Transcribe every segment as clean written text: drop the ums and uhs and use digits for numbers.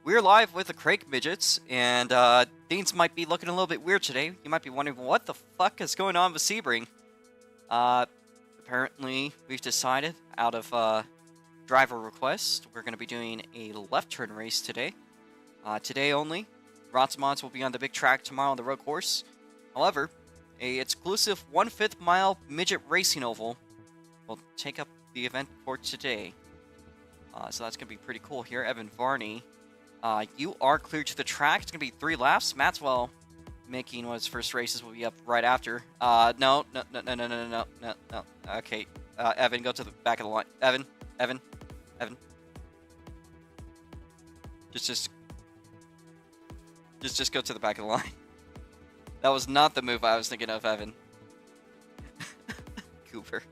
We're live with the Crake Midgets, and things might be looking a little bit weird today. You might be wondering what the fuck is going on with Sebring. Apparently, we've decided, out of driver request, we're going to be doing a left turn race today. Today only. Rots Mods will be on the big track tomorrow on the Roadcourse. However, a exclusive 1/5 mile midget racing oval will take up the event for today. So that's going to be pretty cool here. Evan Varney, you are cleared to the track. It's going to be 3 laps. Maxwell making one of his first races will be up right after. No. Okay, Evan, go to the back of the line. Evan. Just go to the back of the line. That was not the move I was thinking of, Evan. Cooper.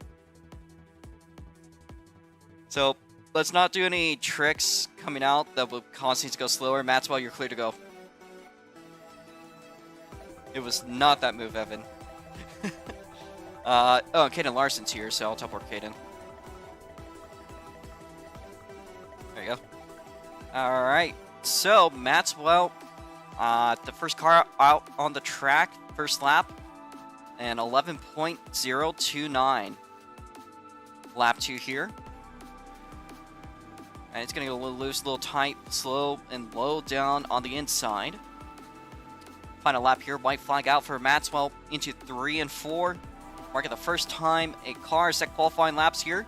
So, let's not do any tricks coming out that will cause things to go slower. Maxwell, you're clear to go. It was not that move, Evan. Oh, Caden Larson's here, so I'll teleport Caden. There you go. Alright, so Maxwell, the first car out on the track, first lap, and 11.029. Lap 2 here. And it's going to go a little loose, a little tight, slow, and low down on the inside. Final lap here, white flag out for Maxwell into 3 and 4. Marking the first time a car set qualifying laps here.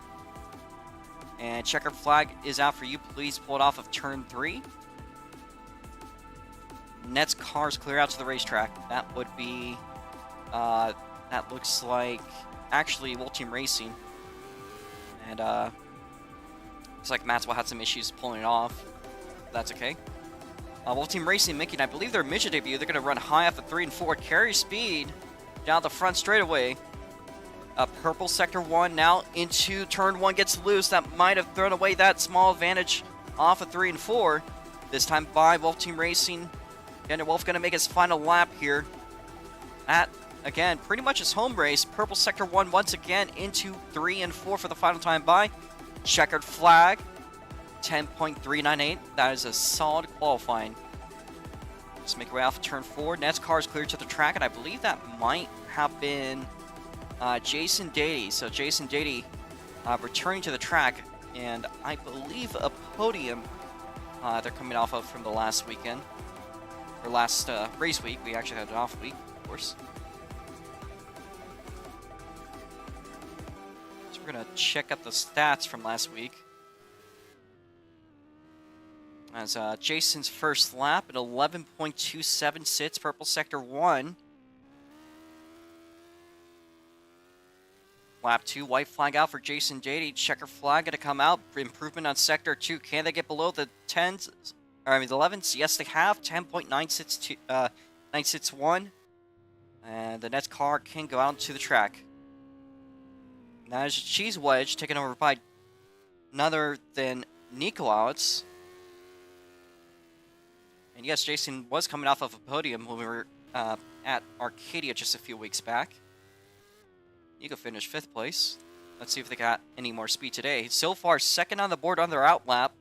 And checkered flag is out for you. Please pull it off of turn 3. Next car's clear out to the racetrack. That would be, that looks like, actually, Wolf Team Racing. And, looks like Maxwell had some issues pulling it off. That's okay. Wolf Team Racing making, I believe, their midget debut. They're going to run high off of 3 and 4. Carry speed down the front straightaway. Purple Sector 1 now into turn 1 gets loose. That might have thrown away that small advantage off of 3 and 4. This time by Wolf Team Racing. Again, Wolf going to make his final lap here. At, again, pretty much his home race. Purple Sector 1 once again into 3 and 4 for the final time by. Checkered flag, 10.398. That is a solid qualifying. Just make our way off of turn 4. Next car is cleared to the track, and I believe that might have been Jason Dady. So Jason Dady returning to the track, and I believe a podium they're coming off of from the last weekend. Or last race week. We actually had an off week, of course. We're going to check out the stats from last week. As Jason's first lap at 11.27 sits, Purple Sector 1. Lap 2, white flag out for Jason Dady. Checker flag going to come out. Improvement on Sector 2. Can they get below the 10s? Or, I mean, the 11s? Yes, they have. 10.9 1. And the next car can go out to the track. That is a cheese wedge taken over by none other than Nico Owitz. And yes, Jason was coming off of a podium when we were at Arcadia just a few weeks back. Nico finished 5th place. Let's see if they got any more speed today. So far, second on the board on their out lap.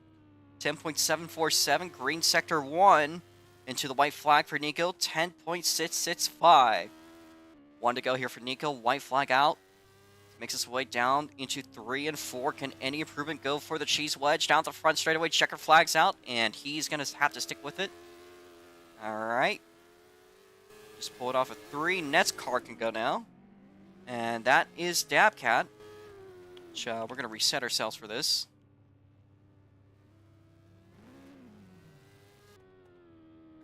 10.747, green sector 1 into the white flag for Nico. 10.665. 1 to go here for Nico. White flag out. Makes his way down into 3 and 4. Can any improvement go for the cheese wedge? Down the front straightaway, checker flags out, and he's going to have to stick with it. Alright. Just pull it off at 3. Next car can go now. And that is Dabcat. Which, we're going to reset ourselves for this.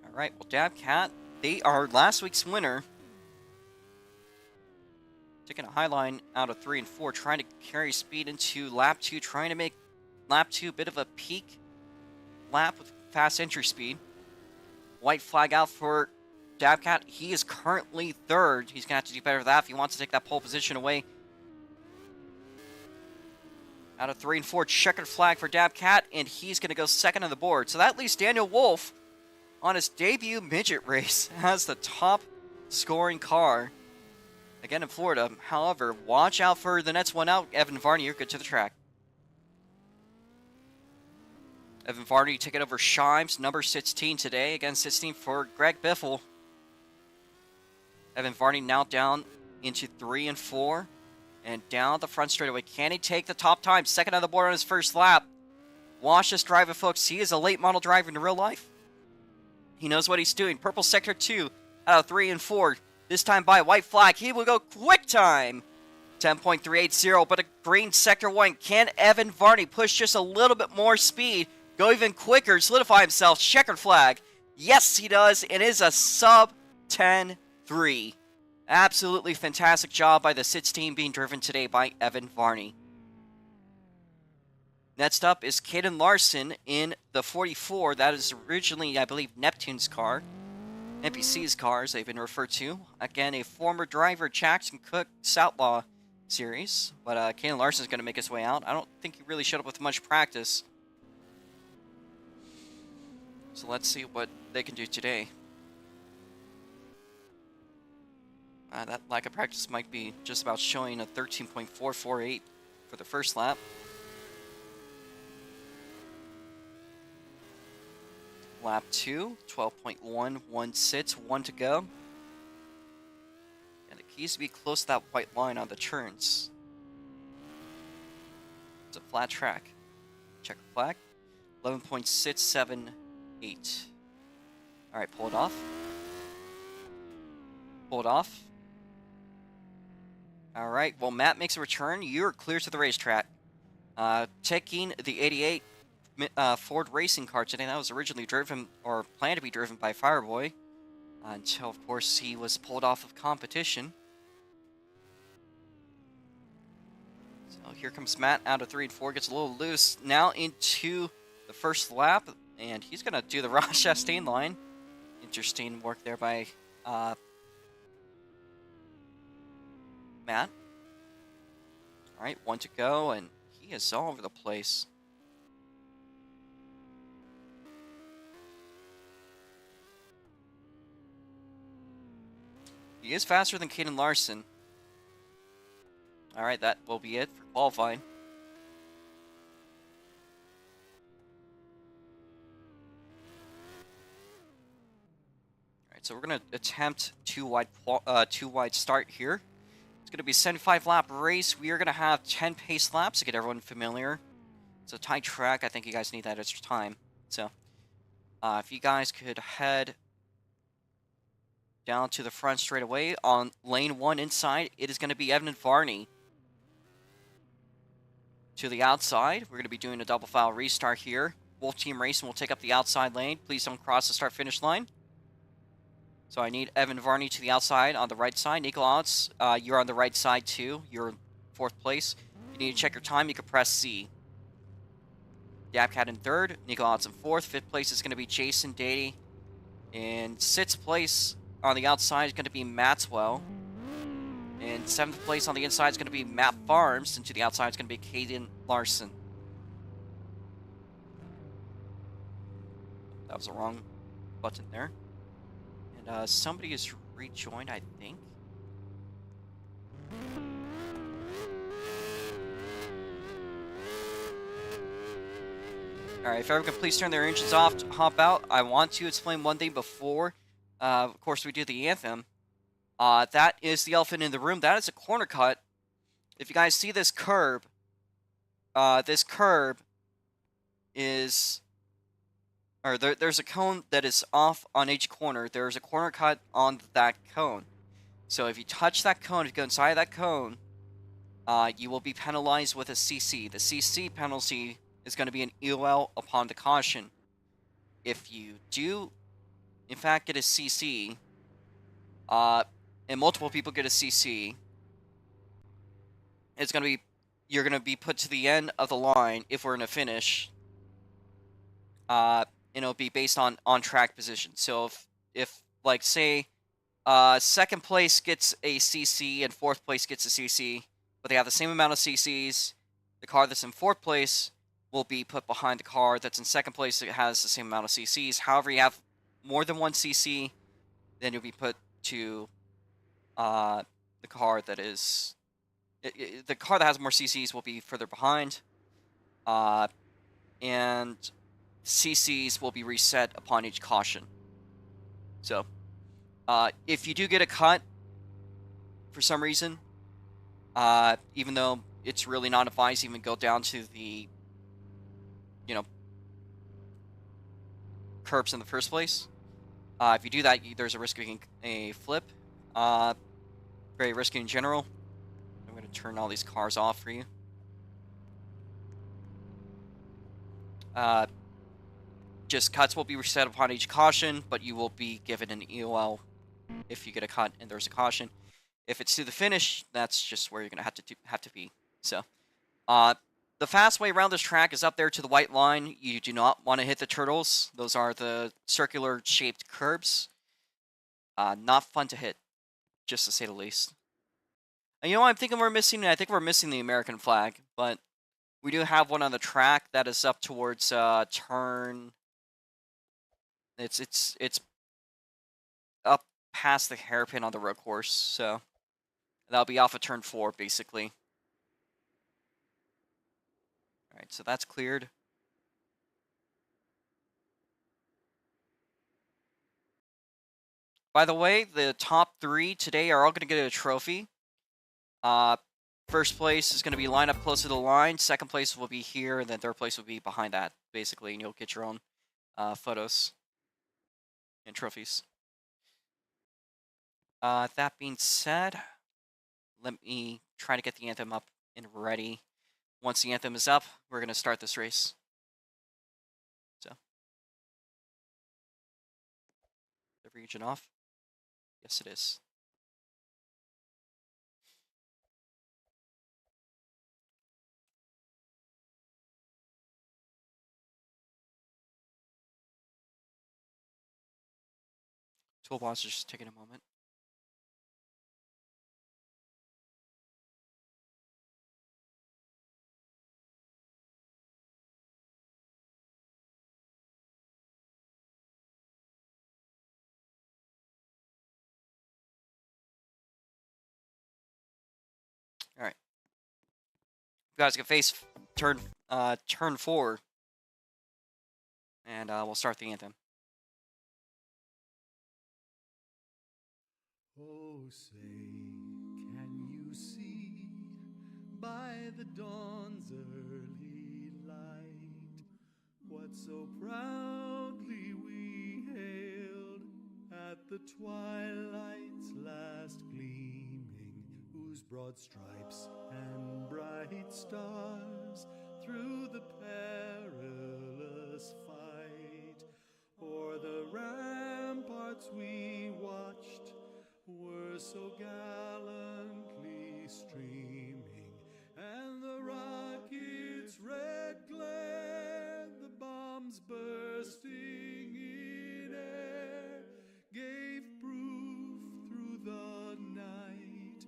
Alright, well, Dabcat, they are last week's winner. Taking a high line out of 3 and 4, trying to carry speed into lap 2, trying to make lap 2 a bit of a peak lap with fast entry speed. White flag out for Dabcat. He is currently 3rd. He's going to have to do better with that if he wants to take that pole position away. Out of 3 and 4, checkered flag for Dabcat, and he's going to go 2nd on the board. So that leaves Daniel Wolf on his debut midget race as the top scoring car. Again in Florida. However, watch out for the next one out. Evan Varney, you're good to the track. Evan Varney taking over Shimes, number 16 today. Again, 16 for Greg Biffle. Evan Varney now down into 3 and 4. And down the front straightaway. Can he take the top time? Second on the board on his first lap. Watch this driver, folks. He is a late model driver in real life. He knows what he's doing. Purple sector 2 out of 3 and 4. This time by white flag. He will go quick time. 10.380, but a green sector 1. Can Evan Varney push just a little bit more speed? Go even quicker, solidify himself. Checkered flag. Yes, he does. It is a sub 10.3. Absolutely fantastic job by the 16 being driven today by Evan Varney. Next up is Caden Larson in the 44. That is originally, I believe, Neptune's car. NPC's cars they've been referred to. Again, a former driver, Jackson Cook Outlaw series. But Caden Larson's going to make his way out. I don't think he really showed up with much practice. So let's see what they can do today. That lack of practice might be just about showing a 13.448 for the first lap. Lap 2, 12.116, 1 to go. And the keys to be close to that white line on the turns. It's a flat track. Check the flag. 11.678. Alright, pull it off. Pull it off. Alright, well, Matt makes a return. You're clear to the racetrack. Taking the 88 Ford racing car today. That was originally driven, or planned to be driven by Fireboy. Until, of course, he was pulled off of competition. So here comes Matt out of 3 and 4. Gets a little loose. Now into the first lap. And he's going to do the Ross Chastain line. Interesting work there by Matt. Alright, 1 to go, and he is all over the place. He is faster than Caden Larson. Alright, that will be it for qualifying. Alright, so we're going to attempt two wide start here. It's going to be a 75-lap race. We are going to have 10 pace laps to get everyone familiar. It's a tight track. I think you guys need that extra time. So, if you guys could head down to the front straight away on lane 1 inside, it is going to be Evan Varney. To the outside, we're going to be doing a double file restart here. Wolf Team Racing will take up the outside lane. Please don't cross the start-finish line. So I need Evan Varney to the outside on the right side. Nikolauts, you're on the right side too. You're in 4th place. If you need to check your time, you can press C. Dabcat in 3rd. Nikolauts in 4th. 5th place is going to be Jason Dady. In 6th place on the outside is going to be Maxwell. In 7th place on the inside is going to be Matt Farms. And to the outside is going to be Caden Larson. That was the wrong button there. Somebody is rejoined, I think. Alright, if everyone can please turn their engines off to hop out. I want to explain one thing before, of course, we do the anthem. That is the elephant in the room. That is a corner cut. If you guys see this curb is... Or there's a cone that is off on each corner. There's a corner cut on that cone. So if you touch that cone, if you go inside that cone, you will be penalized with a CC. The CC penalty is going to be an EOL upon the caution. If you do, in fact, get a CC, and multiple people get a CC, it's going to be, you're going to be put to the end of the line if we're in a finish. And it'll be based on on-track position. So if like, say, 2nd place gets a CC and 4th place gets a CC, but they have the same amount of CCs, the car that's in 4th place will be put behind the car that's in 2nd place that has the same amount of CCs. However, you have more than one CC, then you'll be put to the car that is... the car that has more CCs will be further behind. And CCs will be reset upon each caution. So, if you do get a cut for some reason, even though it's really not advised to even go down to the, curbs in the first place. If you do that, there's a risk of getting a flip. Very risky in general. I'm going to turn all these cars off for you. Just cuts will be reset upon each caution, but you will be given an EOL if you get a cut and there's a caution. If it's to the finish, that's just where you're going to have to be. So, the fast way around this track is up there to the white line. You do not want to hit the turtles. Those are the circular shaped curbs. Not fun to hit, just to say the least. And I'm thinking we're missing. I think we're missing the American flag, but we do have one on the track that is up towards turn. It's up past the hairpin on the road course, so that'll be off of turn 4, basically. All right, so that's cleared. By the way, the top 3 today are all going to get a trophy. First place is going to be lined up close to the line. Second place will be here, and then third place will be behind that, basically, and you'll get your own photos and trophies. That being said, let me try to get the anthem up and ready. Once the anthem is up, we're going to start this race. So, the region off? Yes, it is. Toolbox is just taking a moment. All right. You guys can face turn 4, and we'll start the anthem. Oh, say, can you see by the dawn's early light what so proudly we hailed at the twilight's last gleaming, whose broad stripes and bright stars through the perilous fight o'er the ramparts we watched were so gallantly streaming, and the rocket's red glare, the bombs bursting in air, gave proof through the night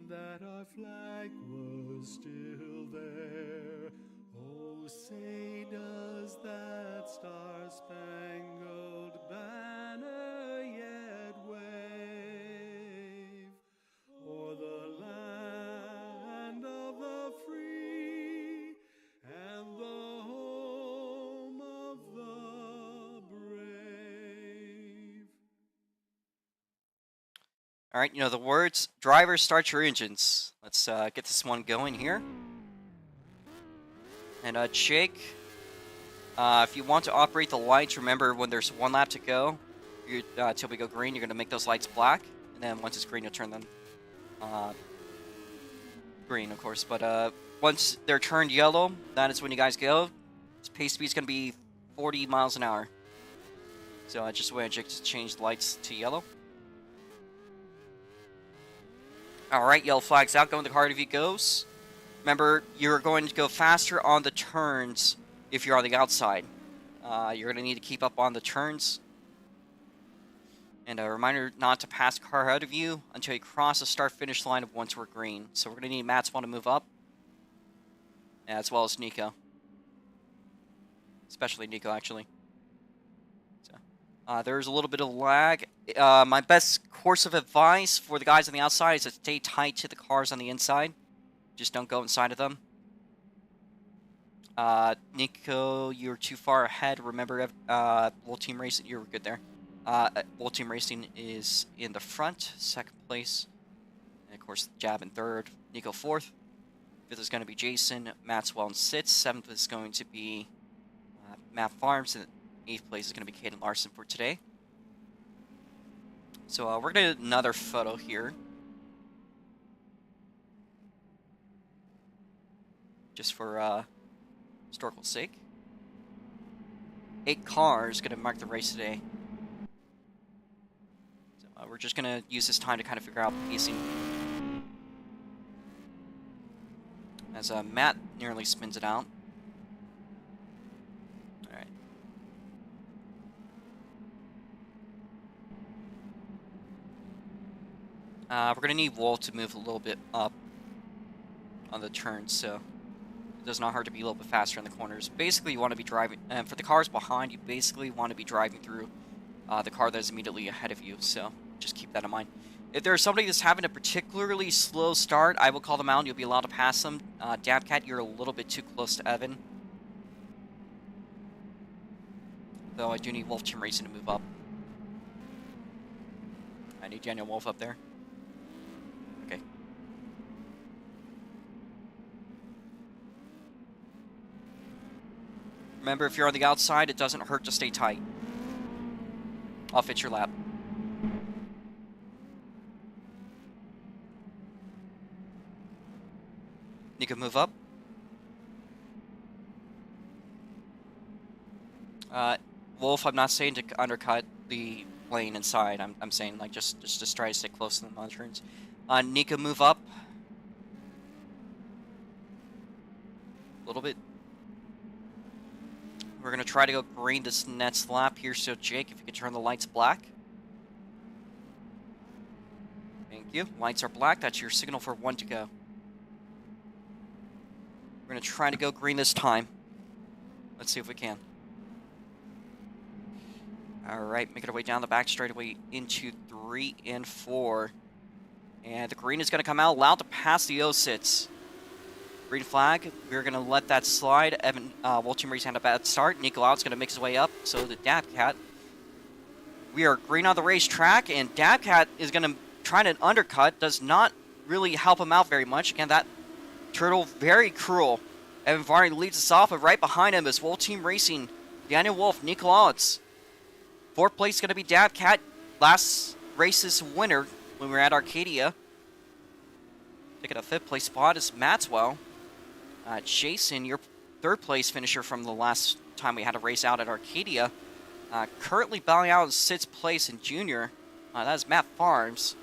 that our flag was still there. Oh, say does that star-spangled banner yet wave o'er the land of the free and the home of the brave? All right, the words. Drivers, start your engines. Let's get this one going here. And Jake, if you want to operate the lights, remember when there's 1 lap to go, till we go green, you're going to make those lights black. And then once it's green, you'll turn them green, of course. But once they're turned yellow, that is when you guys go. Pace speed is going to be 40 miles an hour. So just wait, Jake, to change the lights to yellow. All right, yellow flag's out. Go in the car if he goes. Remember, you're going to go faster on the turns if you're on the outside. You're going to need to keep up on the turns. And a reminder not to pass the car ahead of you until you cross the start-finish line of once we're green. So we're going to need Matswell to move up, as well as Nico. Especially Nico, actually. So, there's a little bit of lag. My best course of advice for the guys on the outside is to stay tight to the cars on the inside. Just don't go inside of them. Nico, you're too far ahead. Remember, World Team Racing, you were good there. World Team Racing is in the front, second place. And of course, Jab in third, Nico fourth. Fifth is going to be Jason, Maxwell in sixth. Seventh is going to be Matt Farms, and eighth place is going to be Caden Larson for today. So we're going to do another photo here. Just for historical sake. 8 cars going to mark the race today. So we're just going to use this time to kind of figure out pacing. As Matt nearly spins it out. Alright. We're going to need Wolf to move a little bit up on the turns, so it does not hurt to be a little bit faster in the corners. Basically, you want to be driving, and for the cars behind, you basically want to be driving through the car that is immediately ahead of you, so just keep that in mind. If there's somebody that's having a particularly slow start, I will call them out and you'll be allowed to pass them. Dabcat, you're a little bit too close to Evan. Though I do need Wolf Team Racing to move up. I need Daniel Wolf up there. Okay. Remember, if you're on the outside, it doesn't hurt to stay tight. I'll fit your lap. You can move up. Wolf, I'm not saying to undercut the lane inside. I'm saying like just try to stay close to the monitors. Nika, move up. A little bit. We're gonna try to go green this next lap here. So Jake, if you could turn the lights black. Thank you. Lights are black. That's your signal for 1 to go. We're going to try to go green this time. Let's see if we can. Alright, making our way down the back straightaway into 3 and 4. And the green is going to come out, allowed to pass the O-sits. Green flag, we're going to let that slide. Evan, World Team Racing had a bad start. Nico Out's going to make his way up, so the Dabcat. We are green on the racetrack, and Dabcat is going to try to undercut. Does not really help him out very much. Again, that turtle, very cruel. Evan Varney leads us off, but right behind him is World Team Racing. Daniel Wolf, Nico Out's. Fourth place is going to be Dabcat. Last race's winner when we were at Arcadia. Taking a 5th place spot is Maxwell. Jason, your 3rd place finisher from the last time we had a race out at Arcadia. Currently bowing out in 6th place in junior. That is Matt Farms.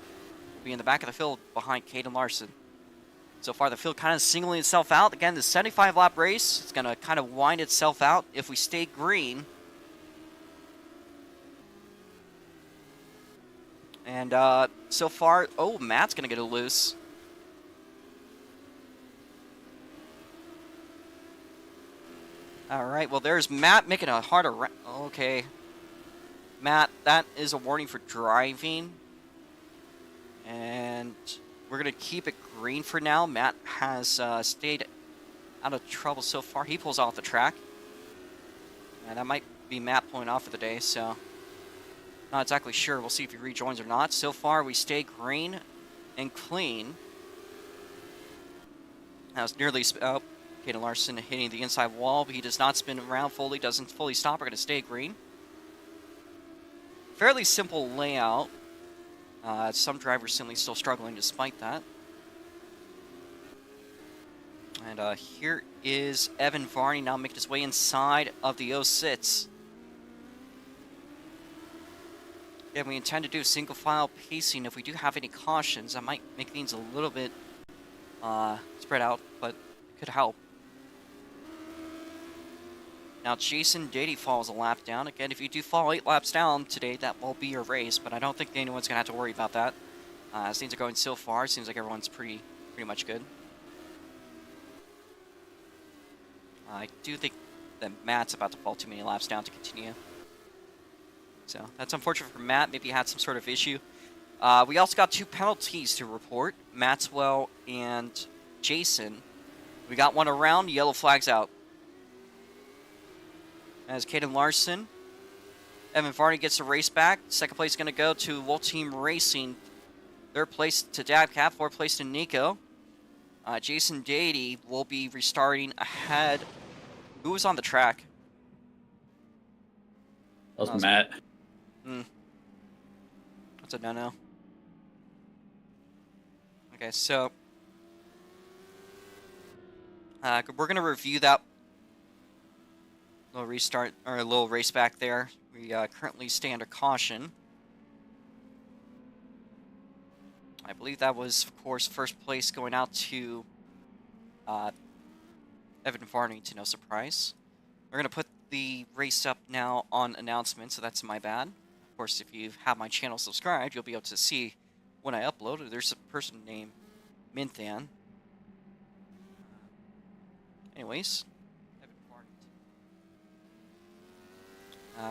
Will be in the back of the field behind Caden Larson. So far, the field kind of singling itself out. Again, the 75-lap race is going to kind of wind itself out if we stay green. And so far, oh, Matt's going to get it loose. All right, well, there's Matt making a harder... Okay. Matt, that is a warning for driving. And we're going to keep it green for now. Matt has stayed out of trouble so far. He pulls off the track. And that might be Matt pulling off for the day, so... Not exactly sure. We'll see if he rejoins or not. So far, we stay green and clean. That was nearly... Oh, Caden Larson hitting the inside wall, but he does not spin around fully, doesn't fully stop. We're going to stay green. Fairly simple layout. Some drivers simply still struggling despite that. And here is Evan Varney now making his way inside of the 06. Yeah, we intend to do single file pacing. If we do have any cautions, that might make things a little bit spread out, but it could help. Now, Jason Dady falls a lap down. Again, if you do fall 8 laps down today, that will be your race, but I don't think anyone's going to have to worry about that. As things are going so far, it seems like everyone's pretty much good. I do think that Matt's about to fall too many laps down to continue. So, that's unfortunate for Matt. Maybe he had some sort of issue. We also got 2 penalties to report. Maxwell and Jason. We got one around. Yellow flag's out. as Caden Larson. Evan Varney gets the race back. Second place is going to go to Wolf Team Racing. Third place to Dabcat. Fourth place to Nico. Jason Dady will be restarting ahead. Who was on the track? That was Matt. That's a no-no. Okay, so we're going to review that little restart, or a little race back there. We currently stay under caution. I believe that was, of course, first place going out to Evan Varney, to no surprise. We're going to put the race up now on announcement, so that's my bad. Of course, if you have my channel subscribed, you'll be able to see when I upload. There's a person named Minthan. Anyways, Evan Varney.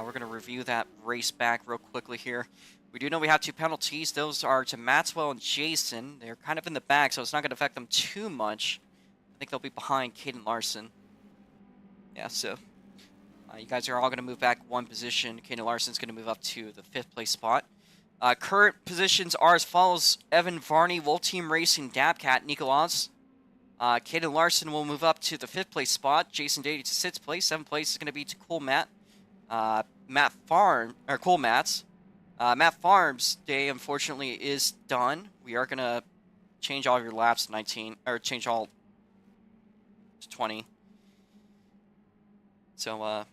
We're going to review that race back real quickly here. We do know we have 2 penalties. Those are to Maxwell and Jason. They're kind of in the back, so it's not going to affect them too much. I think they'll be behind Caden Larson. Yeah, so you guys are all going to move back 1 position. Caden Larson's going to move up to the 5th place spot. Current positions are as follows. Evan Varney, Wolf Team Racing, Dabcat, Nicolas. Caden Larson will move up to the 5th place spot. Jason Dady to 6th place. 7th place is going to be to Cool Matt. Cool Matt's. Matt Farms' day, unfortunately, is done. We are going to change all of your laps to 19, or change all to 20. So,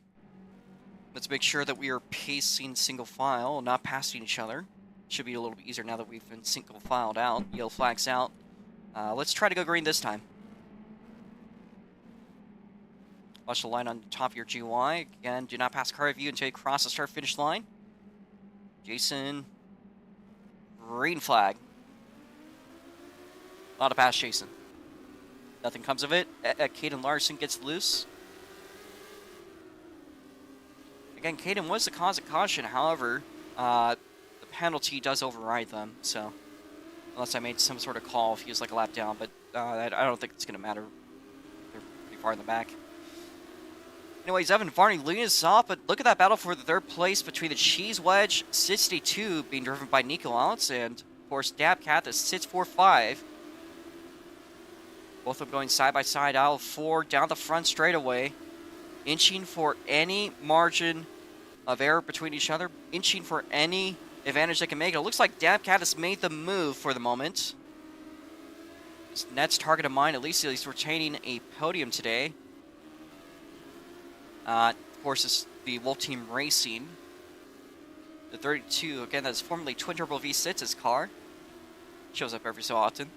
let's make sure that we are pacing single file, not passing each other. Should be a little bit easier now that we've been single filed out. Yellow flags out. Let's try to go green this time. Watch the line on top of your GUI. Again, do not pass car review until you cross the start-finish line. Jason, green flag. Not a pass, Jason. Nothing comes of it. Caden Larson gets loose. Again, Caden was the cause of caution. However, the penalty does override them. So, unless I made some sort of call, if he was like a lap down, but I don't think it's going to matter. They're pretty far in the back. Anyways, Evan Varney leading us off, but look at that battle for the 3rd place between the Cheese Wedge 62 being driven by Nico Alex and, of course, Dabcat, the 645. Both of them going side by side, aisle 4 down the front straightaway, inching for any margin of error between each other, inching for any advantage they can make. It looks like Dabcat has made the move for the moment. His next target of mine, at least he's retaining a podium today. Of course, it's the Wolf Team Racing. The 32, again, that's formerly Twin Turbo V6's car. Shows up every so often.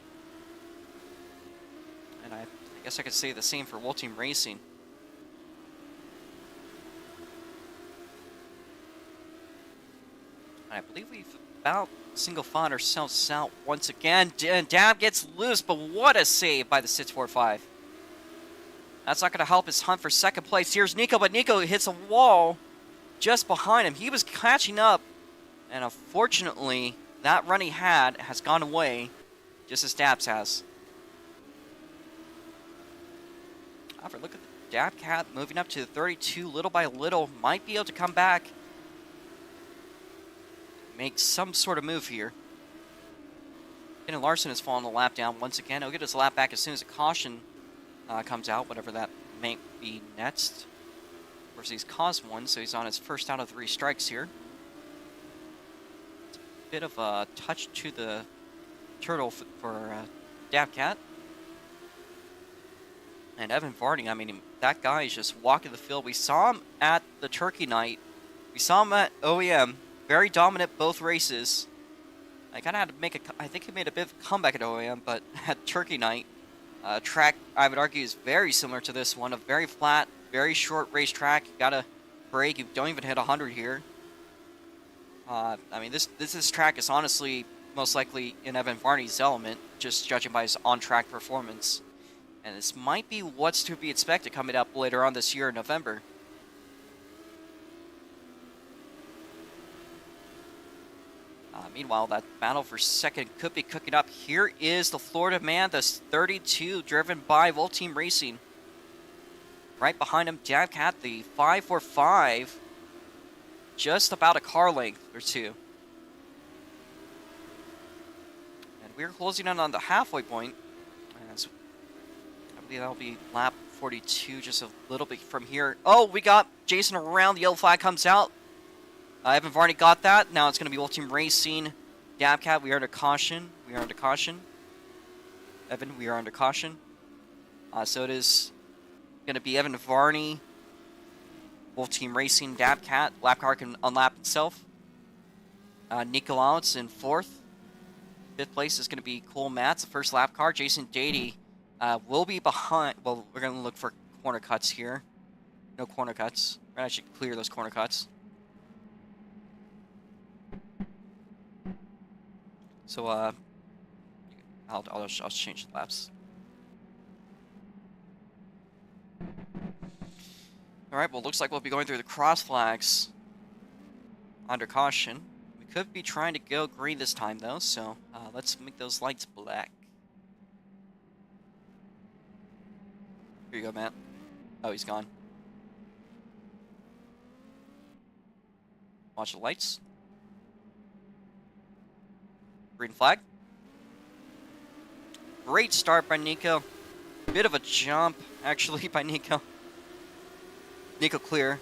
And I guess I could say the same for Wolf Team Racing. And I believe we've about single filed ourselves out once again. Dab gets loose, but what a save by the 645. That's not going to help his hunt for 2nd place. Here's Nico, but Nico hits a wall just behind him. He was catching up, and unfortunately, that run he had has gone away, just as Dabs has. However, look at the Dabcat moving up to the 32 little by little. Might be able to come back, make some sort of move here. And Larson has fallen a lap down once again. He'll get his lap back as soon as a caution comes out, whatever that may be next. Of course, he's caused one, so he's on his first out of 3 strikes here. It's a bit of a touch to the turtle for Dabcat. And Evan Varney, I mean, that guy is just walking the field. We saw him at the Turkey Night. We saw him at OEM. Very dominant both races. I kind of had to make I think he made a bit of a comeback at OEM, but at Turkey Night, track, I would argue, is very similar to this one. A very flat, very short racetrack. You gotta brake. You don't even hit 100 here. I mean, this track is honestly most likely in Evan Varney's element, just judging by his on-track performance. And this might be what's to be expected coming up later on this year in November. Meanwhile, that battle for 2nd could be cooking up. Here is the Florida man, the 32, driven by Wolf Team Racing. Right behind him, Dabcat, the 545. Just about a car length or two. And we're closing in on the halfway point. As I believe that'll be lap 42, just a little bit from here. Oh, we got Jason around. The yellow flag comes out. Evan Varney got that. Now it's going to be Wolf Team Racing. Dabcat, we are under caution. We are under caution. Evan, we are under caution. So it is going to be Evan Varney, Wolf Team Racing, Dabcat. Lap car can unlap itself. Nikolaus in 4th. 5th place is going to be Cole Matz, the first lap car. Jason Dady will be behind. Well, we're going to look for corner cuts here. No corner cuts. I should clear those corner cuts. So, I'll change the laps. Alright, well, looks like we'll be going through the cross flags under caution. We could be trying to go green this time, though, so let's make those lights black. Here you go, Matt. Oh, he's gone. Watch the lights. Green flag. Great start by Nico. Bit of a jump, actually, by Nico. Nico clear.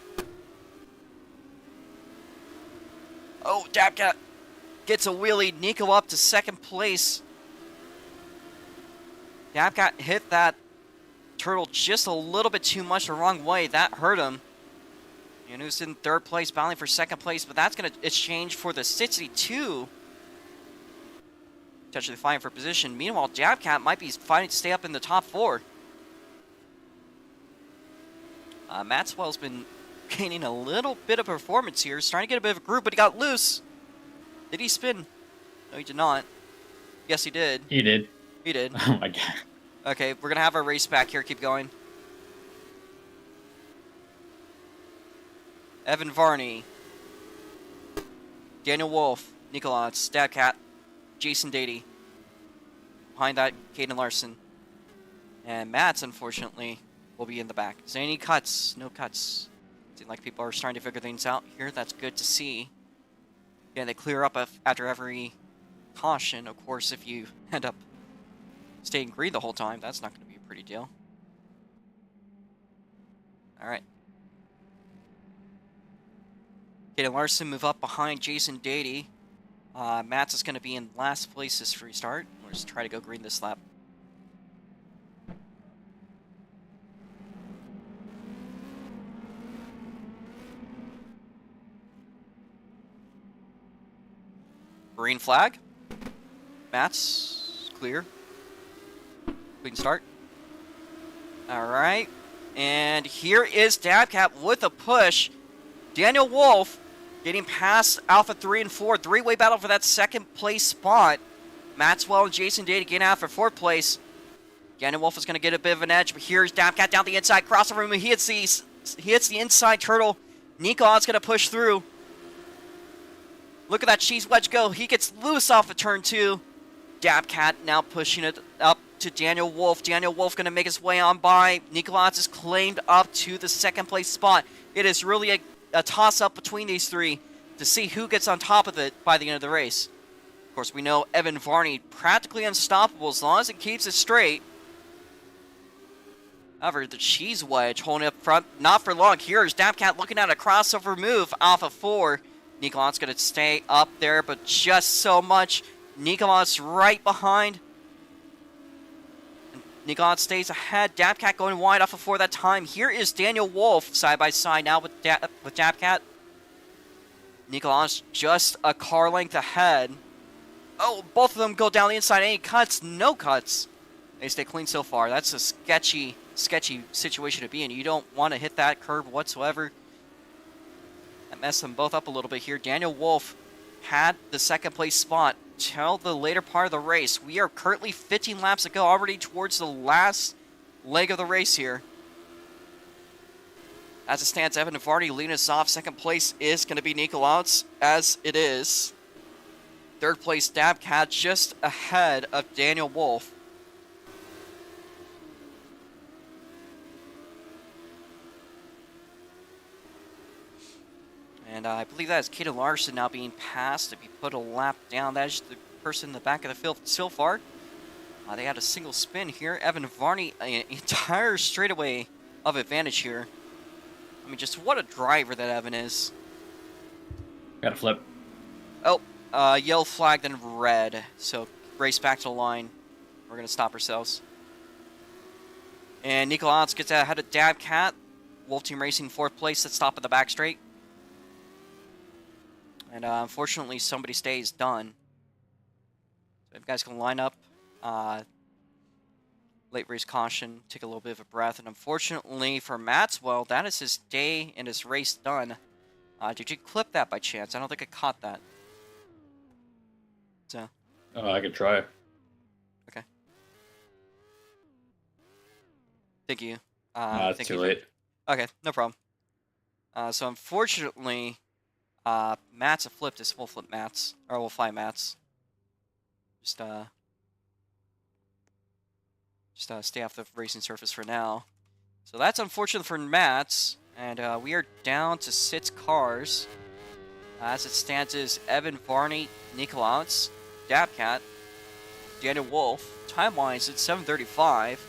Oh, Dabcat gets a wheelie. Nico up to 2nd place. Dabcat hit that turtle just a little bit too much the wrong way. That hurt him. And he was in 3rd place, battling for 2nd place, but that's going to exchange for the 62. Potentially fighting for position. Meanwhile, Dabcat might be fighting to stay up in the top 4. Maxwell's been gaining a little bit of performance here. He's trying to get a bit of a group, but he got loose. Did he spin? No, he did not. Yes, he did. He did. He did. Oh my god. Okay, we're going to have our race back here. Keep going. Evan Varney. Daniel Wolf. Nikolaus. Dabcat. Jason Dady. Behind that, Caden Larson. And Matt's, unfortunately, will be in the back. Is there any cuts? No cuts. Seems like people are starting to figure things out here. That's good to see. Yeah, they clear up after every caution. Of course, if you end up staying green the whole time, that's not going to be a pretty deal. All right. Caden Larson move up behind Jason Dady. Matz is going to be in last place this restart. We'll just try to go green this lap. Green flag. Matz, clear. Clean start. All right. And here is Dabcat with a push. Daniel Wolf getting past Alpha 3 and 4. 3-way battle for that 2nd place spot. Maxwell and Jason Dady getting out for 4th place. Daniel Wolf is going to get a bit of an edge, but here's Dabcat down the inside. Crossover move. He hits the inside turtle. Nikon's going to push through. Look at that cheese wedge go. He gets loose off of turn 2. Dabcat now pushing it up to Daniel Wolf. Daniel Wolf going to make his way on by. Nikolaus is claimed up to the 2nd place spot. It is really a toss-up between these three to see who gets on top of it by the end of the race. Of course, we know Evan Varney practically unstoppable as long as it keeps it straight. However, the cheese wedge holding up front, not for long. Here's Dabcat looking at a crossover move off of 4. Nikolaus going to stay up there, but just so much. Nikolaus right behind. Nikolaus stays ahead. Dabcat going wide off of 4 that time. Here is Daniel Wolf side by side now with Dabcat. Nikolaus just a car length ahead. Oh, both of them go down the inside. Any cuts? No cuts. They stay clean so far. That's a sketchy situation to be in. You don't want to hit that curve whatsoever. That messed them both up a little bit here. Daniel Wolf had the 2nd place spot till the later part of the race. We are currently 15 laps to go, already towards the last leg of the race here. As it stands, Evan Varney leading us off. 2nd place is going to be Nikolaus, as it is. 3rd place, Dabcat, just ahead of Daniel Wolf. And I believe that is Kaden Larson now being passed. If you put a lap down, that is the person in the back of the field so far. They had a single spin here. Evan Varney, an entire straightaway of advantage here. I mean, just what a driver that Evan is. Got a flip. Oh, yellow flag, then red. So race back to the line. We're going to stop ourselves. And Nico Otts gets ahead of Dabcat. Wolf Team Racing 4th place at stop at the back straight. And unfortunately, somebody stays done. So if you guys can line up. Late race caution, take a little bit of a breath. And unfortunately for Maxwell, that is his day and his race done. Did you clip that by chance? I don't think I caught that. So. Oh, I could try. Okay. Thank you. It's too late. Okay, no problem. So unfortunately, Matt's a flip. This will flip Matt's, or we'll fly Matt's. Just stay off the racing surface for now. So that's unfortunate for Matt's, and we are down to 6 cars. As it stands is Evan Varney, Nikolaus, Dabcat, Daniel Wolf. Time-wise, it's 7:35.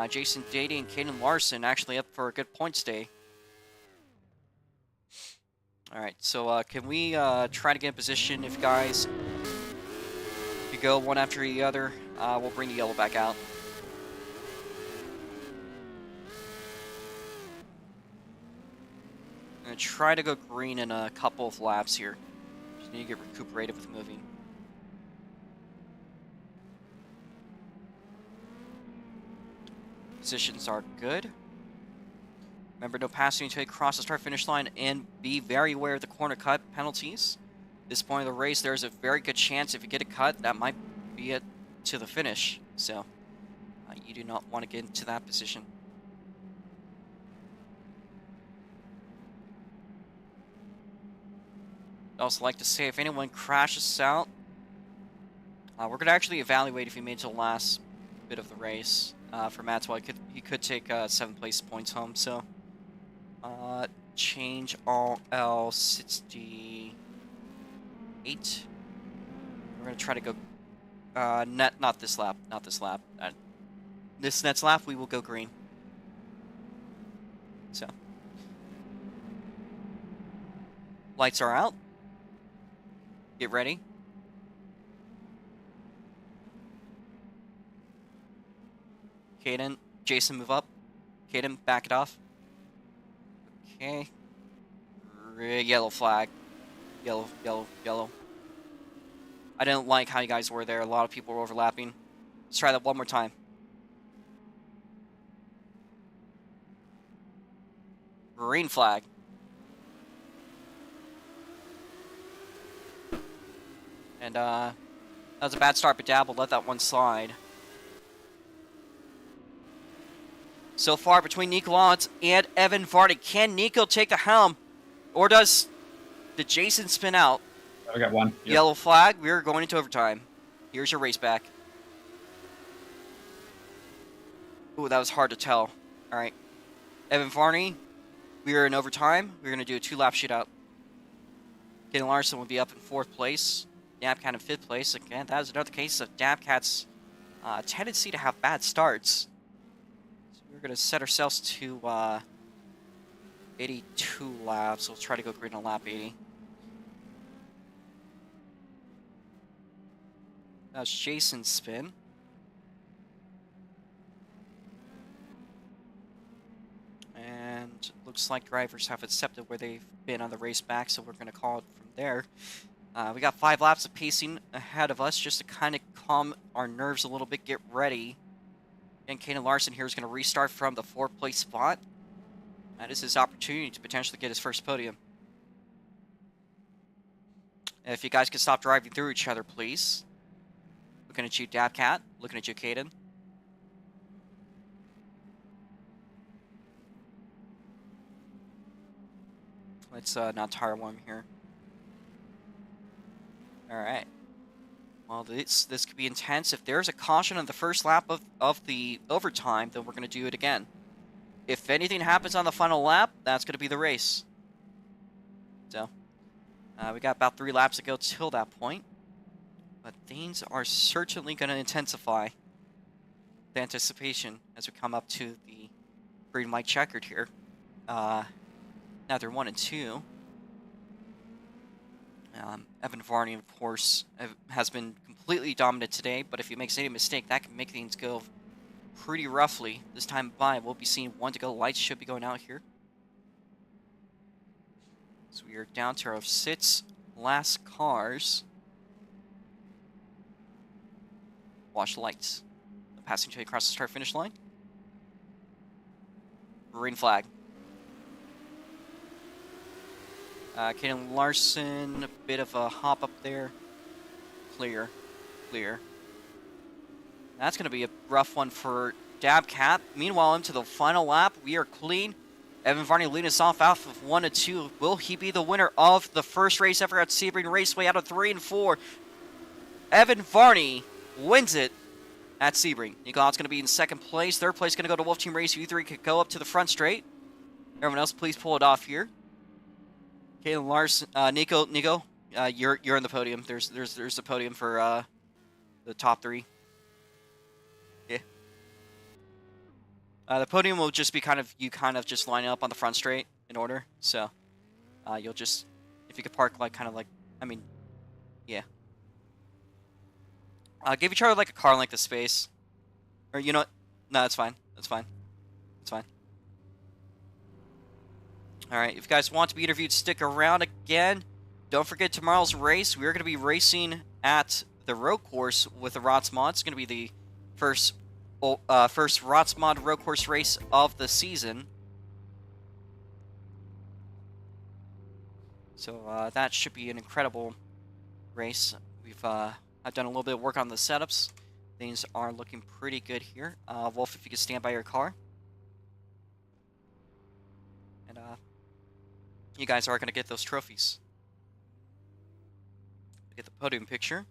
Jason Dady and Kaden Larson actually up for a good points day. All right, so can we try to get in position? If guys, if you go one after the other, we'll bring the yellow back out. I'm gonna try to go green in a couple of laps here. Just need to get recuperated with moving. Positions are good. Remember, no passing until you cross the start-finish line, and be very aware of the corner cut penalties. At this point of the race, there's a very good chance if you get a cut, that might be it to the finish. So, you do not want to get into that position. I'd also like to say, if anyone crashes out, we're going to actually evaluate if he made it to the last bit of the race. For Maxwell, he could take 7th place points home. So, change all else 68. We're going to try to go, not this lap, not this lap. This next lap, we will go green. So, lights are out. Get ready. Caden, Jason, move up. Caden, back it off. Okay. Yellow flag. Yellow, yellow, yellow. I didn't like how you guys were there. A lot of people were overlapping. Let's try that one more time. Green flag. And, that was a bad start, but Dab will let that one slide. So far, between Nico Lawrence and Evan Varney, can Nico take the helm? Or does the Jason spin out? I got one. Yep. Yellow flag, we're going into overtime. Here's your race back. Ooh, that was hard to tell. All right. Evan Varney, we are in overtime. We're going to do a 2-lap shootout. Kaden Larson will be up in 4th place. Dabcat in 5th place. Again, that is another case of Dabcat's tendency to have bad starts. So we're going to set ourselves to 82 laps. We'll try to go green on lap 80. That's Jason's spin. And looks like drivers have accepted where they've been on the race back, so we're going to call it from there. We got 5 laps of pacing ahead of us just to kind of calm our nerves a little bit, get ready. And Kaden Larson here is going to restart from the 4th place spot. That is his opportunity to potentially get his first podium. If you guys could stop driving through each other, please. Looking at you, Dabcat. Looking at you, Kaden. Let's not tire one here. Alright. Well, this could be intense. If there's a caution on the first lap of the overtime, then we're going to do it again. If anything happens on the final lap, that's going to be the race. So we got about 3 laps to go till that point. But things are certainly going to intensify the anticipation as we come up to the green white checkered here. Now they're 1 and 2. Evan Varney, of course, has been completely dominant today, but if he makes any mistake, that can make things go pretty roughly. This time by, we'll be seeing 1 to go. Lights should be going out here. So we are down to our 6 last cars. Watch the lights. Passing to across the start-finish line. Green flag. Caden Larson, a bit of a hop up there. Clear. Clear. That's going to be a rough one for Dabcat. Meanwhile, into the final lap, we are clean. Evan Varney leading us off out of 1 and 2. Will he be the winner of the first race ever at Sebring Raceway out of 3 and 4? Evan Varney wins it at Sebring. Nico Out's going to be in 2nd place. 3rd place going to go to Wolf Team Race. You 3 could go up to the front straight. Everyone else, please pull it off here. Caden Larson, Nico, you're in the podium. There's the podium for the top 3. Yeah. The podium will just be kind of just lining up on the front straight in order. So you'll just, if you could park yeah. Give each other like a car length of space. Or you know what? No, that's fine. That's fine. That's fine. Alright, if you guys want to be interviewed, stick around again. Don't forget tomorrow's race. We're going to be racing at the Roadcourse with the Rots Mod. It's going to be the first Rots Mod Roadcourse race of the season. So that should be an incredible race. I've done a little bit of work on the setups. Things are looking pretty good here. Wolf, if you could stand by your car. And you guys are going to get those trophies. Get the podium picture.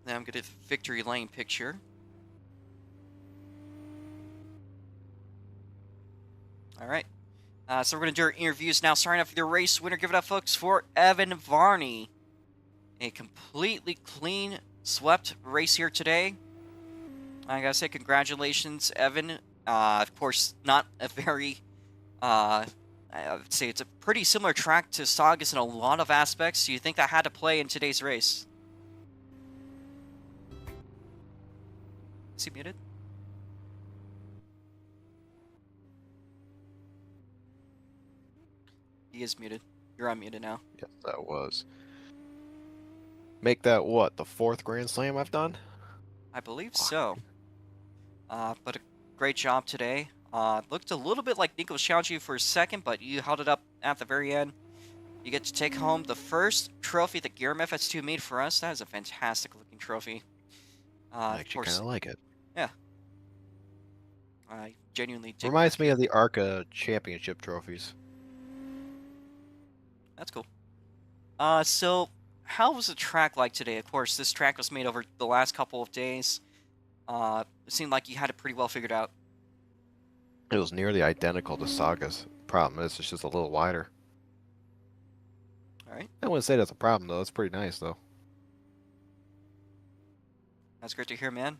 Then I'm going to get the victory lane picture. All right. So we're going to do our interviews now. Starting off with your race winner. Give it up, folks, for Evan Varney. A completely clean, swept race here today. I got to say congratulations, Evan. Of course, not a very... I would say it's a pretty similar track to Saugus in a lot of aspects. Do you think that had to play in today's race? Is he muted? He is muted. You're unmuted now. Yes, that was. Make that what? The 4th Grand Slam I've done? I believe so. But a great job today. Looked a little bit like Nico was challenging you for a second, but you held it up at the very end. You get to take home the first trophy that Gear FS2 made for us. That is a fantastic looking trophy. I actually kind of like it. Yeah. I genuinely dig Reminds me of the ARCA Championship trophies. That's cool. So how was the track like today? Of course, this track was made over the last couple of days. It seemed like you had it pretty well figured out. It was nearly identical to Saga's. Problem is, it's just a little wider. All right. I wouldn't say that's a problem, though. It's pretty nice, though. That's great to hear, man.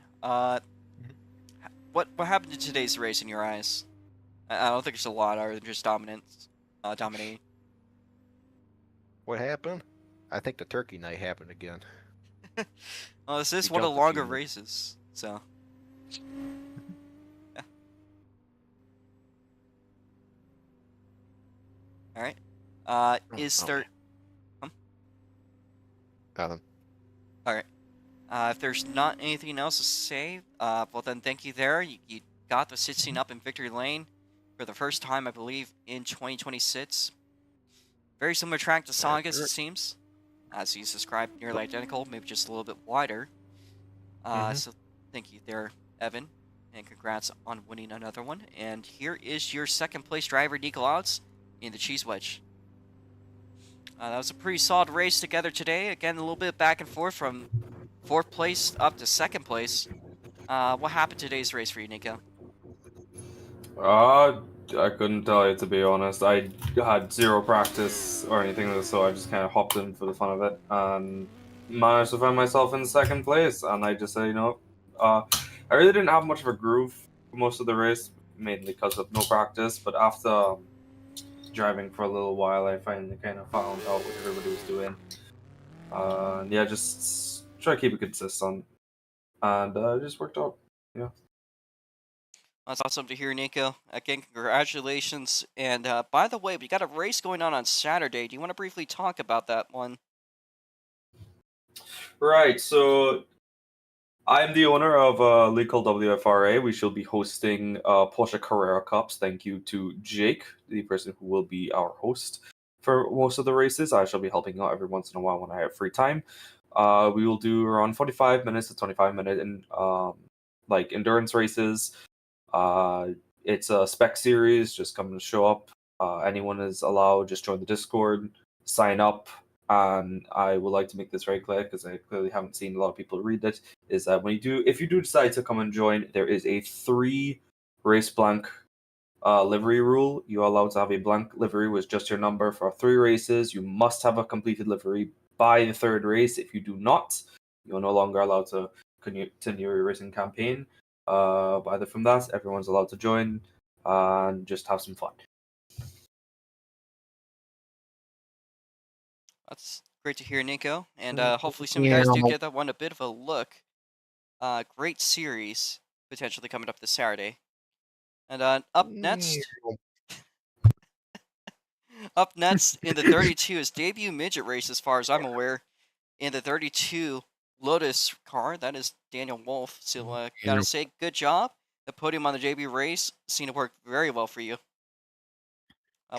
What happened to today's race in your eyes? I don't think there's a lot other than just dominating. What happened? I think the turkey night happened again. Well, this is We one of jumped the a longer few. races, so. Yeah. All right. Is there? Nothing. All right. If there's not anything else to say, well then thank you there. You got the sitting up in victory lane for the first time, I believe, in 2026. Very similar track to Saugus, it seems. As he's described, nearly identical, maybe just a little bit wider. So thank you there, Evan. And congrats on winning another one. And here is your 2nd place driver, Nico Outs, in the Cheese Wedge. That was a pretty solid race together today. Again, a little bit back and forth from 4th place up to 2nd place. What happened today's race for you, Nico? I couldn't tell you, to be honest. I had zero practice or anything, so I just kind of hopped in for the fun of it and managed to find myself in second place. And I just said, I really didn't have much of a groove for most of the race, mainly because of no practice. But after driving for a little while, I finally kind of found out what everybody was doing. And yeah, just try to keep it consistent, and it just worked out. Yeah. That's awesome to hear, Nico. Again, congratulations. And by the way, we got a race going on Saturday. Do you want to briefly talk about that one? Right. So I'm the owner of a league called WFRA. We shall be hosting Porsche Carrera Cups. Thank you to Jake, the person who will be our host for most of the races. I shall be helping out every once in a while when I have free time. We will do around 45 minutes to 25-minute like endurance races. It's a spec series. Just come and show up. Anyone is allowed. Just join the Discord, sign up. And I would like to make this very clear because I clearly haven't seen a lot of people read it. Is that if you do decide to come and join, there is a 3 race blank livery rule. You are allowed to have a blank livery with just your number for 3 races. You must have a completed livery by the 3rd race. If you do not, you're no longer allowed to continue your racing campaign. Either from that, everyone's allowed to join and just have some fun. That's great to hear, Nico. And hopefully some of you guys do get that one a bit of a look. Great series potentially coming up this Saturday. And up next in the 32 is debut midget race, as far as I'm aware. In the 32 Lotus car, that is Daniel Wolf. So gotta say, good job. The podium on the JB race seemed to work very well for you.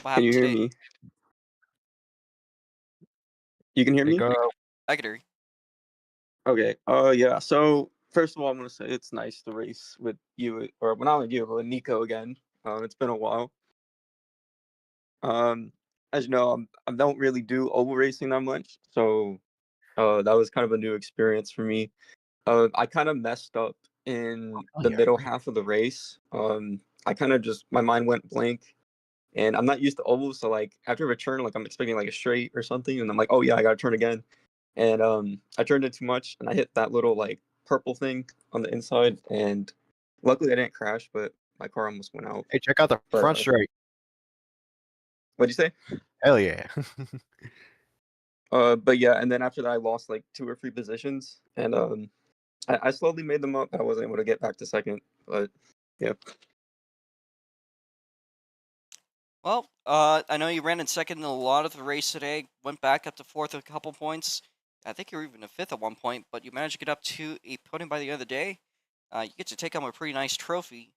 Can you hear me? You can hear me? I can hear you. Okay. Yeah. So first of all, I'm gonna say it's nice to race with you, or well, not with you, but with Nico again. It's been a while. As you know, I don't really do oval racing that much, so that was kind of a new experience for me. I kind of messed up in the middle half of the race. I kind of just my mind went blank, and I'm not used to ovals, so like after a turn, like I'm expecting like a straight or something, and I'm like, oh yeah, I gotta turn again. And I turned it too much, and I hit that little like purple thing on the inside, and luckily I didn't crash, but my car almost went out. Hey, check out the front straight. What'd you say? Hell yeah. But yeah, and then after that I lost like 2 or 3 positions, and I slowly made them up. I wasn't able to get back to second, but yeah. Well, I know you ran in second in a lot of the race today. Went back up to 4th a couple points. I think you were even a 5th at one point, but you managed to get up to a podium by the end of the day. You get to take home a pretty nice trophy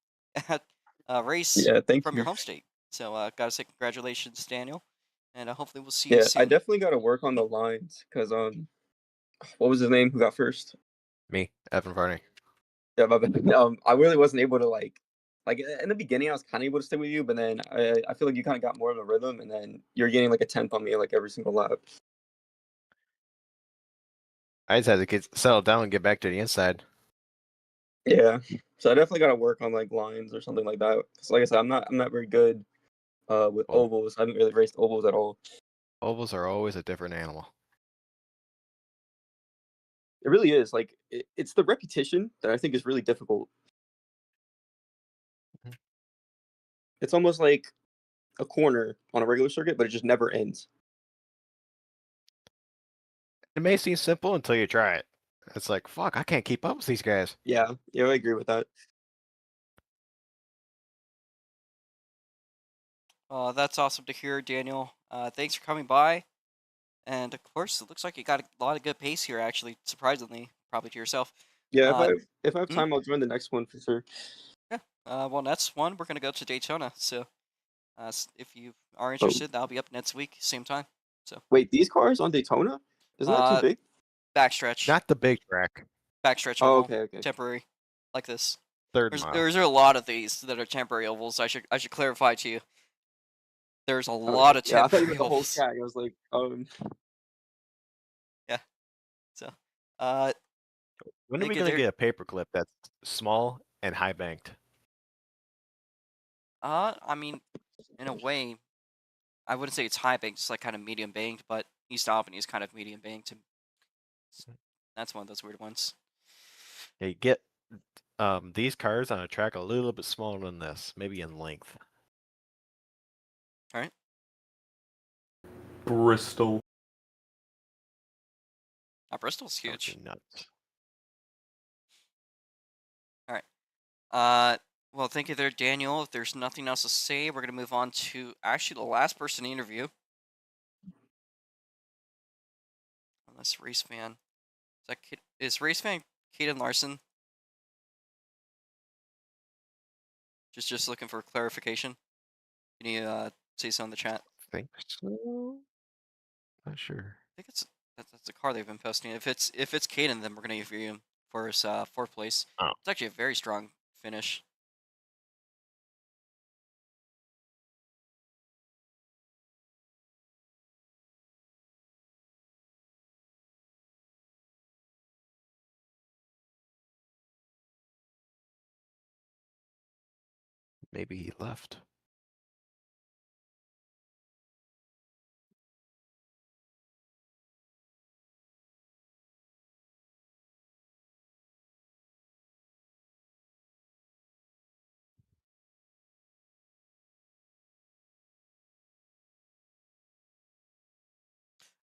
at a race from your home state. So, gotta say congratulations, Daniel, and hopefully we'll see you soon. I definitely got to work on the lines because what was his name? Who got first? Me, Evan Varney. Yeah, but I really wasn't able to like in the beginning I was kind of able to stay with you, but then I feel like you kind of got more of a rhythm, and then you're getting like a 10th on me like every single lap. I just had to get settled down and get back to the inside. Yeah, so I definitely got to work on like lines or something like that. Because like I said, I'm not very good with ovals. I haven't really raced ovals at all. Ovals are always a different animal. It really is. Like it's the repetition that I think is really difficult. Mm-hmm. It's almost like a corner on a regular circuit, but it just never ends. It may seem simple until you try it. It's like, fuck, I can't keep up with these guys. Yeah, I agree with that. That's awesome to hear, Daniel. Thanks for coming by. And of course, it looks like you got a lot of good pace here, actually, surprisingly, probably to yourself. Yeah, if I have time, I'll join the next one for sure. Yeah. Well, next one, we're going to go to Daytona. So if you are interested, that'll be up next week, same time. So wait, these cars on Daytona? Isn't that too big? Backstretch. Not the big track. Backstretch oval. Oh, okay. Temporary, like this. Third mile. There's a lot of these that are temporary ovals. I should clarify to you. There's a lot of temporary I thought you meant the whole ovals. track. I was like, Yeah. So, when are we gonna get a paperclip that's small and high banked? I mean, in a way, I wouldn't say it's high banked, it's like kind of medium banked, but East Albany is kind of medium banked. That's one of those weird ones. Yeah, you get these cars on a track a little bit smaller than this, maybe in length. All right. Bristol. Bristol's huge. Something nuts. All right. Well, thank you there, Daniel. If there's nothing else to say, we're gonna move on to actually the last person to interview. Unless race fan, is race fan Caden Larson? Just looking for clarification. Can you say so in the chat? I think so. Not sure. I think that's the car they've been posting. If it's Caden, then we're gonna interview him for his 4th place. Oh. It's actually a very strong finish. Maybe he left.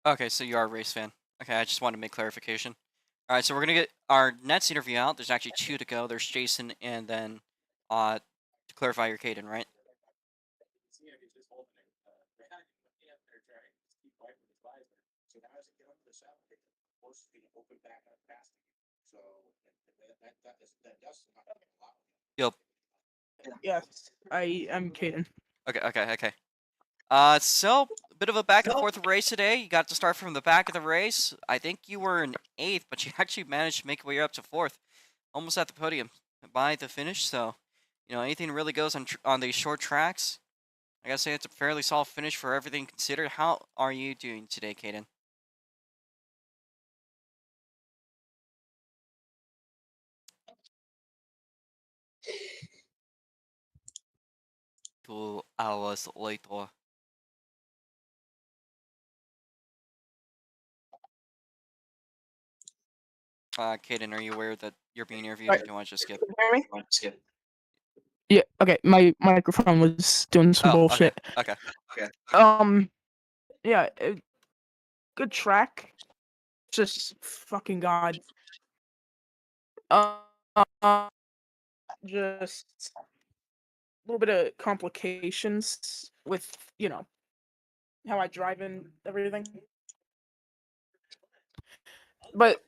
Okay, so you are a race fan. Okay, I just wanted to make clarification. All right, so we're gonna get our next interview out. There's actually 2 to go. There's Jason, and then to clarify, your Caden, right? Yep. Yes, I am Caden. Okay. So a bit of a back and forth race today. You got to start from the back of the race. I think you were in 8th, but you actually managed to make your way up to 4th, almost at the podium by the finish. So, anything really goes on these short tracks. I gotta say it's a fairly solid finish for everything considered. How are you doing today, Caden? Two hours later. Caden, are you aware that you're being interviewed, or do you want to just skip? Can you hear me? Yeah. Okay. My microphone was doing some bullshit. Okay. Yeah. Good track. Just fucking god. Just a little bit of complications with how I drive and everything. But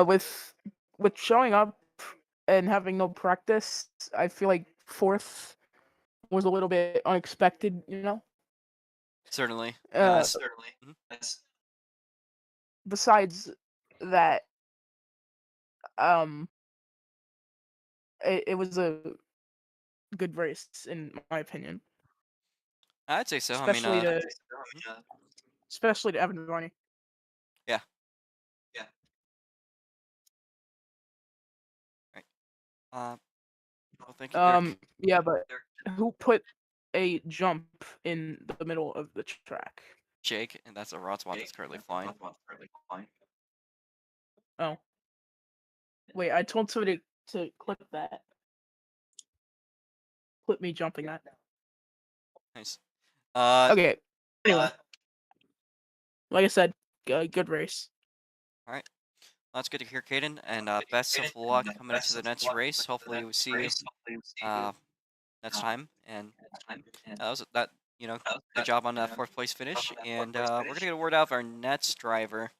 with showing up and having no practice, I feel like 4th was a little bit unexpected. Certainly. Certainly. Besides that, it was a good race in my opinion. I'd say so. Especially especially to Evan Varney. Yeah. Right. Well, thank you, Derek. Yeah, but who put a jump in the middle of the track? Jake, and that's a rod swap that's currently flying. Oh. Wait, I told somebody to clip that. Clip me jumping that. Nice. Okay. Anyway. Like I said, good race. All right. Well, that's good to hear, Caden, and best of luck coming into the next race. Hopefully we see you next time. And good job on that 4th place finish. And we're gonna get a word out of our next driver.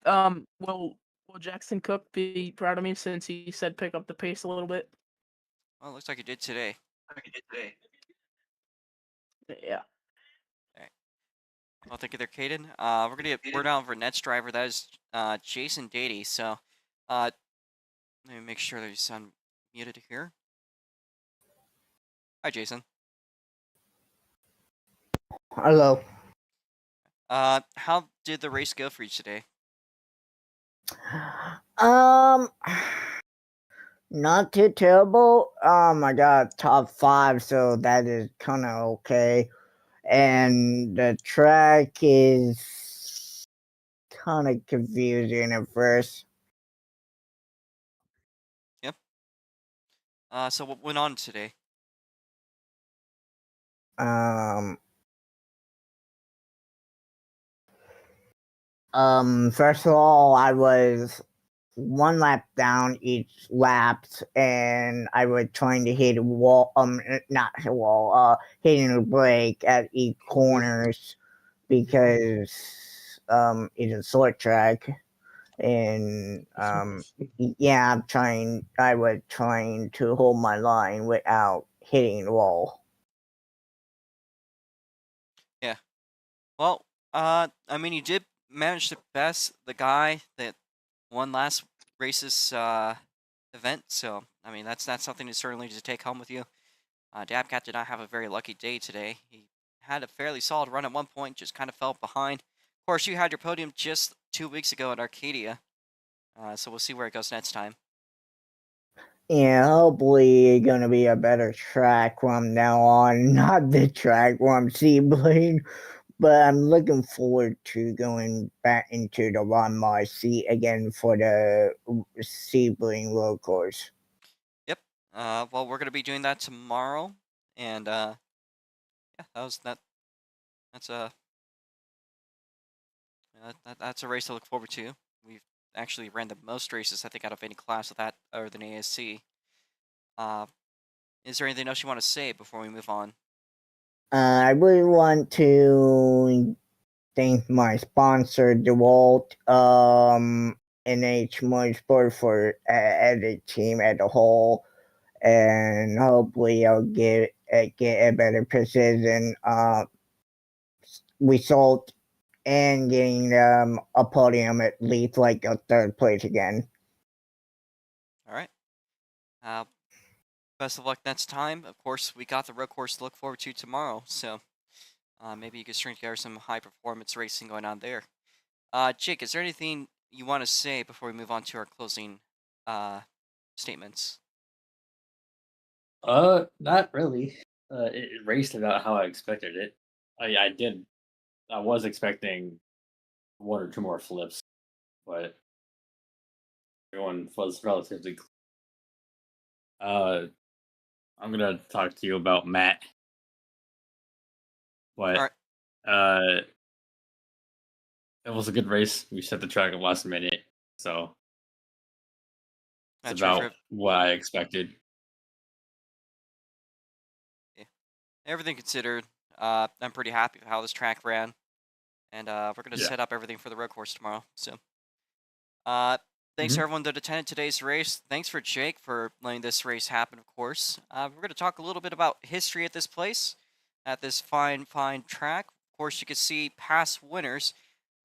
Will Jackson Cook be proud of me since he said pick up the pace a little bit? Well, it looks like he did today. Yeah. All right. Well, thank you there, Caden. We're gonna get word out of our next driver. That is Jason Dady. So, let me make sure that he's unmuted here. Hi, Jason. Hello. How did the race go for you today? Not too terrible. I got top 5, so that is kind of okay. And the track is kind of confusing at first. Yep. So what went on today? First of all, I was one lap down each lap, and I was trying to hit a wall. Not a wall. Hitting the brake at each corners because it's a short track, and yeah, I was trying to hold my line without hitting the wall. Yeah. Well, I mean, you did manage to pass the guy that won last race's event, so I mean that's something to certainly to take home with you. Dabcat did not have a very lucky day today. He had a fairly solid run at one point, just kind of fell behind. Of course, you had your podium just 2 weeks ago at Arcadia, so we'll see where it goes next time. Yeah, hopefully it's gonna be a better track from now on. Not the track from Sebring, but I'm looking forward to going back into the Ron seat again for the Sebring Roadcourse. Yep. Well, we're gonna be doing that tomorrow, and yeah, that's that's a race to look forward to. We've actually ran the most races, I think, out of any class of that other than ASC. Is there anything else you want to say before we move on? I really want to thank my sponsor, DeWalt, NH Motorsport for the team as a whole, and hopefully I'll get a better precision result and getting a podium at least like a 3rd place again. All right. Best of luck next time. Of course, we got the road course to look forward to tomorrow, so maybe you could string together some high performance racing going on there. Jake, is there anything you want to say before we move on to our closing statements? Not really. It raced about how I expected it. I was expecting 1 or 2 more flips, but everyone was relatively. I'm gonna talk to you about Matt, All but right. it was a good race. We set the track at last minute, so it's Not sure about what I expected. everything considered, I'm pretty happy with how this track ran, and we're gonna Yeah. set up everything for the road course tomorrow. So, thanks to Mhm. everyone that attended today's race. Thanks for Jake for letting this race happen. Of course, we're gonna talk a little bit about history at this place, at this fine track. Of course, you can see past winners.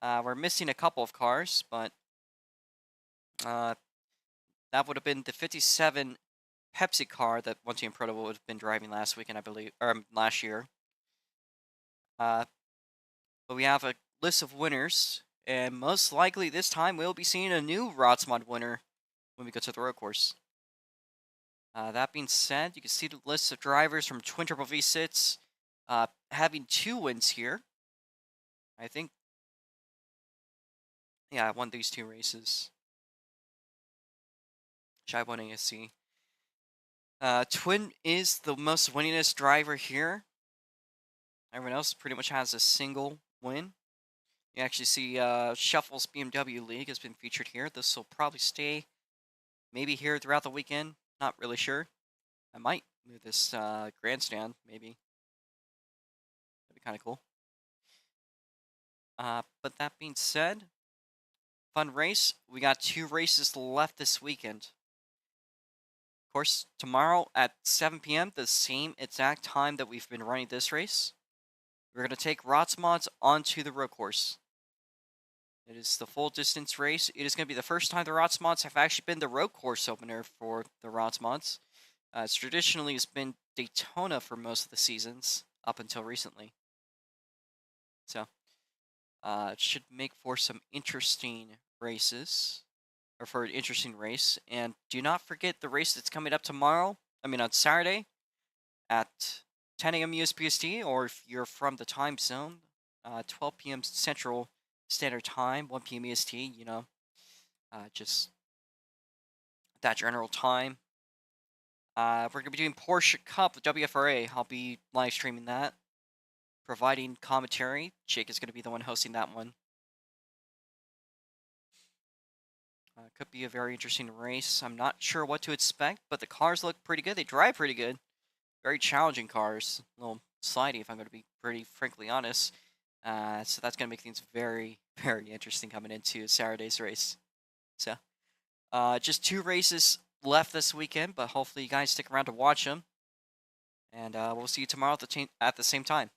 We're missing a couple of cars, but that would have been the 57 Pepsi car that One Team Proto would have been driving last weekend, I believe, or last year. But we have a list of winners, and most likely this time we'll be seeing a new Rotsmod winner when we go to the road course. That being said, you can see the list of drivers from Twin Turbo V6 having 2 wins here. I think, yeah, I won these 2 races. I won ASC. Twin is the most winningest driver here. Everyone else pretty much has a single win. You actually see Shuffle's BMW League has been featured here. This will probably stay maybe here throughout the weekend. Not really sure. I might move this grandstand, maybe. That'd be kind of cool. But that being said, fun race. We got 2 races left this weekend. Of course, tomorrow at 7 p.m., the same exact time that we've been running this race, we're going to take Rotsmods onto the road course. It is the full distance race. It is going to be the first time the Rotsmods have actually been the road course opener for the Rotsmods. It's traditionally has been Daytona for most of the seasons up until recently. So it should make for some interesting races. or for an interesting race. And do not forget the race that's coming up tomorrow. I mean, on Saturday at 10 a.m. USPST, or if you're from the time zone, 12 p.m. Central Standard Time, 1 p.m. EST. Just that general time. We're going to be doing Porsche Cup with WFRA. I'll be live streaming that, providing commentary. Jake is going to be the one hosting that one. Could be a very interesting race. I'm not sure what to expect, but the cars look pretty good. They drive pretty good. Very challenging cars. A little slidey, if I'm going to be pretty frankly honest. So that's going to make things very, very interesting coming into Saturday's race. So, just 2 races left this weekend, but hopefully you guys stick around to watch them. And we'll see you tomorrow at the same time.